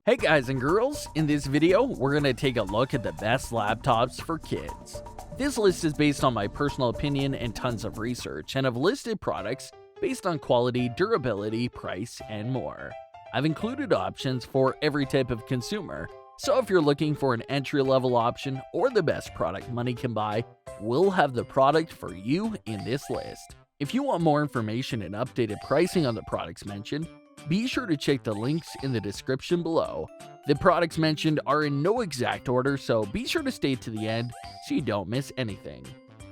Hey guys and girls, in this video, we're going to take a look at the best laptops for kids. This list is based on my personal opinion and tons of research, and I've listed products based on quality, durability, price, and more. I've included options for every type of consumer, so if you're looking for an entry-level option or the best product money can buy, we'll have the product for you in this list. If you want more information and updated pricing on the products mentioned, be sure to check the links in the description below. The products mentioned are in no exact order, so be sure to stay to the end so you don't miss anything.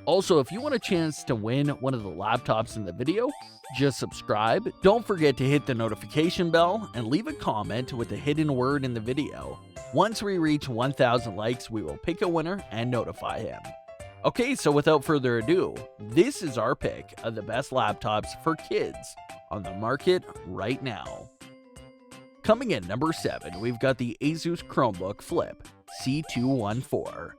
Also, if you want a chance to win one of the laptops in the video, just subscribe. Don't forget to hit the notification bell and leave a comment with the hidden word in the video. Once we reach 1,000 likes, we will pick a winner and notify him. Okay, so without further ado, this is our pick of the best laptops for kids on the market right now. Coming in number 7, we've got the Asus Chromebook Flip C214.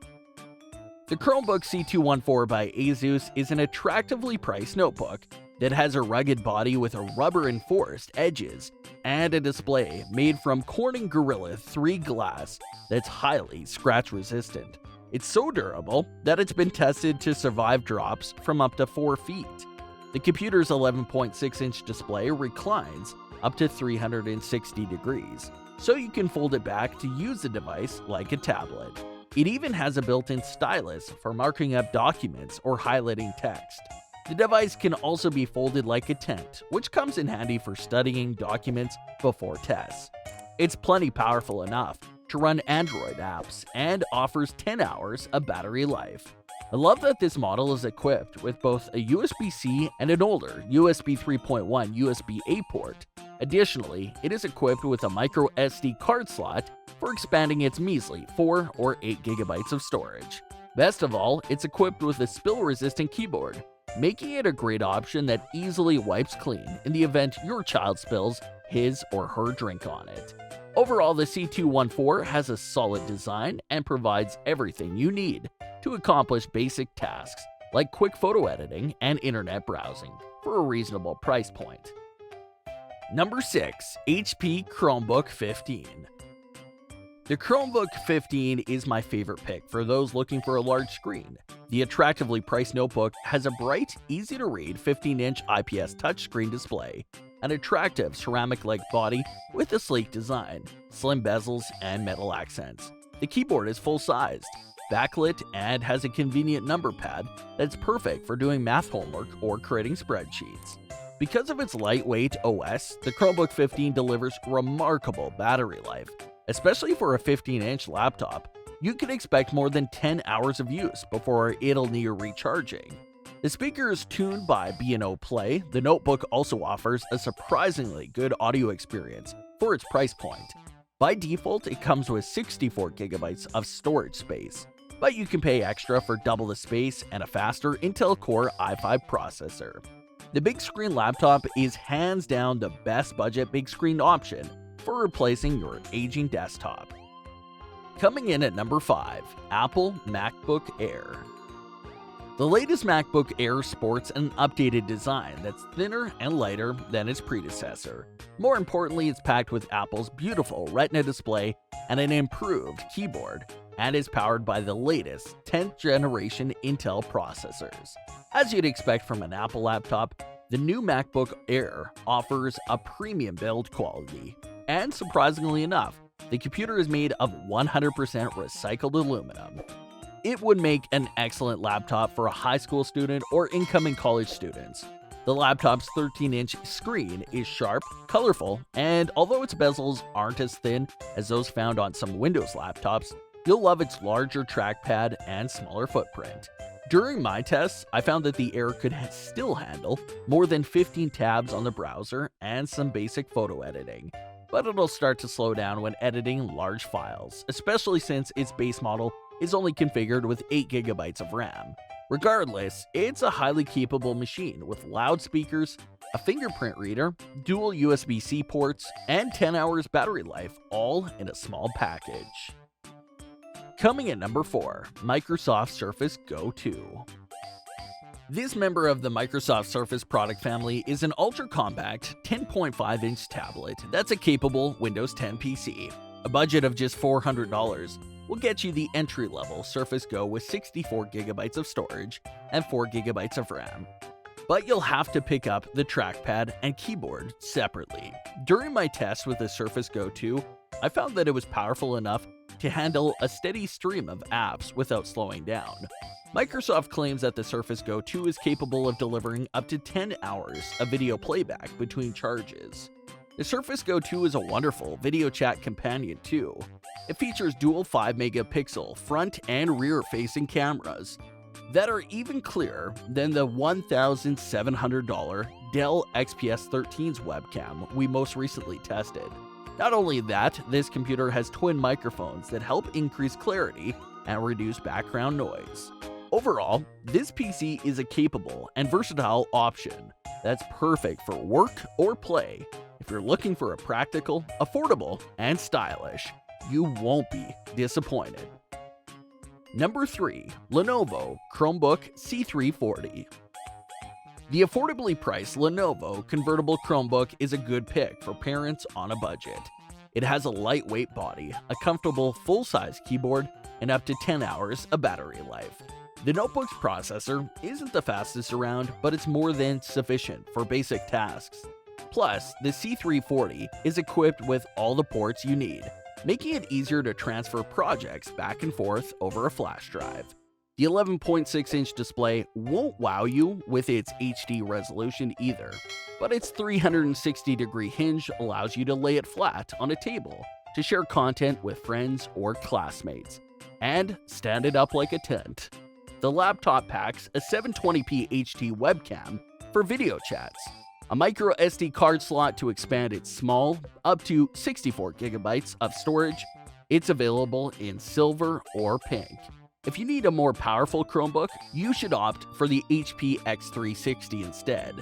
The Chromebook C214 by Asus is an attractively priced notebook that has a rugged body with a rubber-enforced edges and a display made from Corning Gorilla 3 glass that's highly scratch-resistant. It's so durable that it's been tested to survive drops from up to 4 feet. The computer's 11.6-inch display reclines up to 360 degrees, so you can fold it back to use the device like a tablet. It even has a built-in stylus for marking up documents or highlighting text. The device can also be folded like a tent, which comes in handy for studying documents before tests. It's plenty powerful enough to run Android apps and offers 10 hours of battery life. I love that this model is equipped with both a USB-C and an older USB 3.1 USB-A port. Additionally, it is equipped with a micro SD card slot for expanding its measly 4 or 8 gigabytes of storage. Best of all, it's equipped with a spill-resistant keyboard, making it a great option that easily wipes clean in the event your child spills his or her drink on it. Overall, the C214 has a solid design and provides everything you need to accomplish basic tasks like quick photo editing and internet browsing for a reasonable price point. Number 6. HP Chromebook 15. The Chromebook 15 is my favorite pick for those looking for a large screen. The attractively priced notebook has a bright, easy-to-read 15-inch IPS touchscreen display, an attractive ceramic-like body with a sleek design, slim bezels, and metal accents. The keyboard is full-sized, backlit, and has a convenient number pad that's perfect for doing math homework or creating spreadsheets. Because of its lightweight OS, the Chromebook 15 delivers remarkable battery life. Especially for a 15-inch laptop, you can expect more than 10 hours of use before it'll need recharging. The speaker is tuned by B&O Play. The notebook also offers a surprisingly good audio experience for its price point. By default, it comes with 64 gigabytes of storage space, but you can pay extra for double the space and a faster Intel Core i5 processor. The big screen laptop is hands down the best budget big screen option for replacing your aging desktop. Coming in at number 5, Apple MacBook Air. The latest MacBook Air sports an updated design that's thinner and lighter than its predecessor. More importantly, it's packed with Apple's beautiful Retina display and an improved keyboard, and is powered by the latest 10th generation Intel processors. As you'd expect from an Apple laptop, the new MacBook Air offers a premium build quality, and surprisingly enough, the computer is made of 100% recycled aluminum. It would make an excellent laptop for a high school student or incoming college students. The laptop's 13-inch screen is sharp, colorful, and although its bezels aren't as thin as those found on some Windows laptops, you'll love its larger trackpad and smaller footprint. During my tests, I found that the Air could still handle more than 15 tabs on the browser and some basic photo editing, but it'll start to slow down when editing large files, especially since its base model is only configured with 8 gigabytes of RAM. Regardless, it's a highly capable machine with loudspeakers, a fingerprint reader, dual USB-C ports, and 10 hours battery life, all in a small package. Coming at number 4, Microsoft Surface Go 2. This member of the Microsoft Surface product family is an ultra-compact 10.5-inch tablet that's a capable Windows 10 PC. A budget of just $400 will get you the entry-level Surface Go with 64GB of storage and 4GB of RAM. But you'll have to pick up the trackpad and keyboard separately. During my test with the Surface Go 2, I found that it was powerful enough to handle a steady stream of apps without slowing down. Microsoft claims that the Surface Go 2 is capable of delivering up to 10 hours of video playback between charges. The Surface Go 2 is a wonderful video chat companion too. It features dual 5-megapixel front and rear-facing cameras that are even clearer than the $1,700 Dell XPS 13's webcam we most recently tested. Not only that, this computer has twin microphones that help increase clarity and reduce background noise. Overall, this PC is a capable and versatile option that's perfect for work or play. If you're looking for a practical, affordable, and stylish, you won't be disappointed. Number 3. Lenovo Chromebook C340. The affordably priced Lenovo convertible Chromebook is a good pick for parents on a budget. It has a lightweight body, a comfortable full-size keyboard, and up to 10 hours of battery life. The notebook's processor isn't the fastest around, but it's more than sufficient for basic tasks. Plus, the C340 is equipped with all the ports you need, making it easier to transfer projects back and forth over a flash drive. The 11.6-inch display won't wow you with its HD resolution either, but its 360-degree hinge allows you to lay it flat on a table to share content with friends or classmates, and stand it up like a tent. The laptop packs a 720p HD webcam for video chats, a micro SD card slot to expand its small, up to 64GB of storage. It's available in silver or pink. If you need a more powerful Chromebook, you should opt for the HP X360 instead.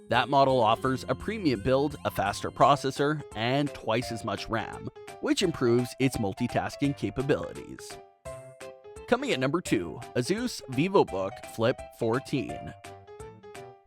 That model offers a premium build, a faster processor, and twice as much RAM, which improves its multitasking capabilities. Coming at number 2, Asus VivoBook Flip 14.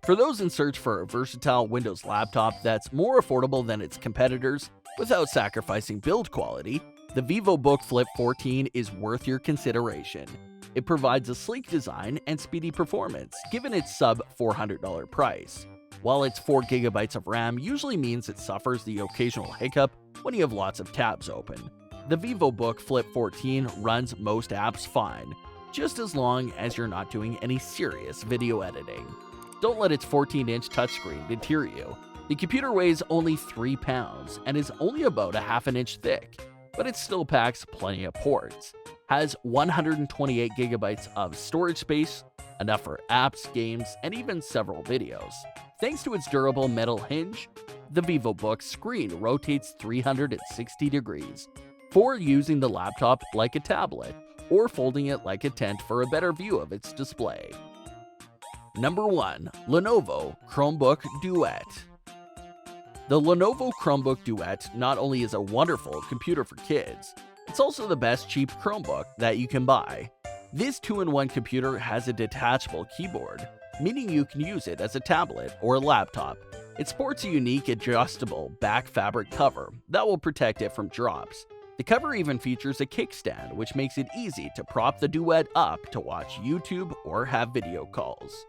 For those in search for a versatile Windows laptop that's more affordable than its competitors without sacrificing build quality, the VivoBook Flip 14 is worth your consideration. It provides a sleek design and speedy performance given its sub-$400 price. While its 4GB of RAM usually means it suffers the occasional hiccup when you have lots of tabs open, the VivoBook Flip 14 runs most apps fine, just as long as you're not doing any serious video editing. Don't let its 14-inch touchscreen deter you. The computer weighs only 3 pounds and is only about a half an inch thick, but it still packs plenty of ports. Has 128GB of storage space, enough for apps, games, and even several videos. Thanks to its durable metal hinge, the VivoBook screen rotates 360 degrees for using the laptop like a tablet or folding it like a tent for a better view of its display. Number 1. Lenovo Chromebook Duet. The Lenovo Chromebook Duet not only is a wonderful computer for kids, it's also the best cheap Chromebook that you can buy. This 2-in-1 computer has a detachable keyboard, meaning you can use it as a tablet or a laptop. It sports a unique adjustable back fabric cover that will protect it from drops. The cover even features a kickstand, which makes it easy to prop the Duet up to watch YouTube or have video calls.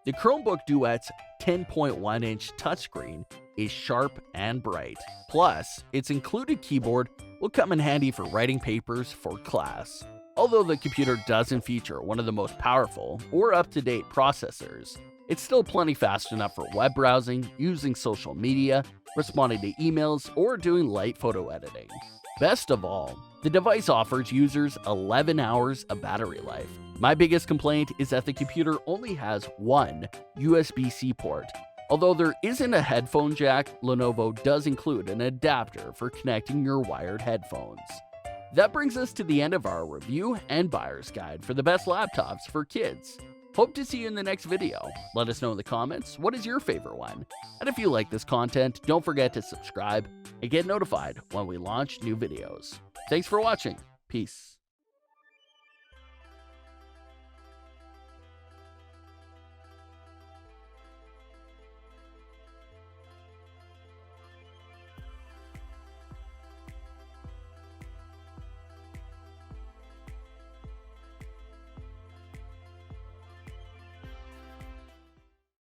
The Chromebook Duet's 10.1-inch touchscreen is sharp and bright. Plus, its included keyboard will come in handy for writing papers for class. Although the computer doesn't feature one of the most powerful or up-to-date processors, it's still plenty fast enough for web browsing, using social media, responding to emails, or doing light photo editing. Best of all, the device offers users 11 hours of battery life. My biggest complaint is that the computer only has one USB-C port. Although there isn't a headphone jack, Lenovo does include an adapter for connecting your wired headphones. That brings us to the end of our review and buyer's guide for the best laptops for kids. Hope to see you in the next video. Let us know in the comments what is your favorite one. And if you like this content, don't forget to subscribe and get notified when we launch new videos. Thanks for watching. Peace.